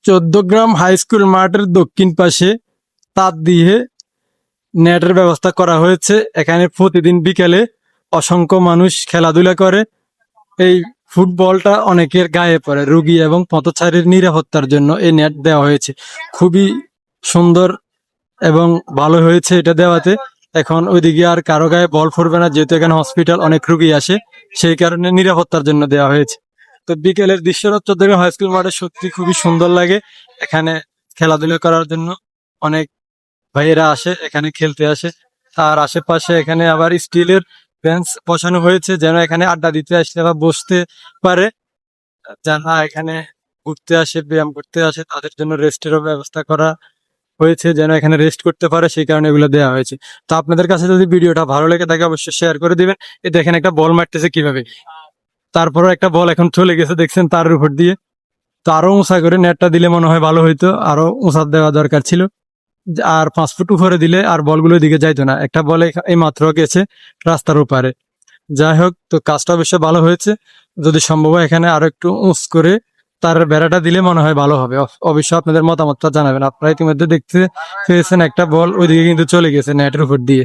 Chauddagram high school মাঠের দক্ষিণ পাশে তার দিয়ে নেটের ব্যবস্থা করা হয়েছে। এখানে প্রতিদিন বিকেলে অসংখ্য মানুষ খেলাধুলা করে। এই ফুটবলটা অনেকের গায়ে পড়ে। রোগী এবং পথচারীর নিরাপত্তার জন্য এই নেট দেওয়া হয়েছে। খুবই সুন্দর এবং ভালো হয়েছে এটা দেওয়াতে। এখন ওইদিকে আর কারো গায়ে বল পড়বে না, যেহেতু এখানে হসপিটাল, অনেক রোগী আসে, সেই কারণে নিরাপত্তার জন্য দেওয়া হয়েছে। তো বিকেলের দৃশ্যটা চৌদ্দগ্রাম হাই স্কুল মাঠে সত্যি খুবই সুন্দর লাগে। এখানে খেলাধুলা করার জন্য অনেক ভাইয়েরা আসে, এখানে খেলতে আসে। আর আশেপাশে এখানে আবার স্টিলের বেঞ্চ বসানো হয়েছে, যেন এখানে আড্ডা দিতে আসলে বা বসতে পারে। যারা এখানে ঘুরতে আসে, ব্যায়াম করতে আসে, তাদের জন্য রেস্টেরও ব্যবস্থা করা হয়েছে, যেন এখানে রেস্ট করতে পারে, সেই কারণে এগুলো দেওয়া হয়েছে। তো আপনাদের কাছে যদি ভিডিওটা ভালো লেগে থাকে অবশ্যই শেয়ার করে দিবেন। এ দেখেন একটা বল মারতেছে কিভাবে, তারপরও একটা বল এখন চলে গেছে দেখছেন তার উপর দিয়ে। তো আরো উঁচা করে নেটটা দিলে মনে হয় ভালো হইতো, আরো উঁচা দেওয়া দরকার ছিল। আর 5 ফুট উপরে দিলে আর বলগুলো দিকে যাইতো না। একটা বলে এই মাত্র গেছে রাস্তার উপরে। যাই হোক, তো কাজটা অবশ্য ভালো হয়েছে। যদি সম্ভব হয় এখানে আরো একটু উঁচ করে তার বেড়াটা দিলে মনে হয় ভালো হবে। অবশ্যই আপনাদের মতামতটা জানাবেন। আপনারা ইতিমধ্যে দেখতে পেয়েছেন একটা বল ওইদিকে কিন্তু চলে গেছে নেটের উপর দিয়ে।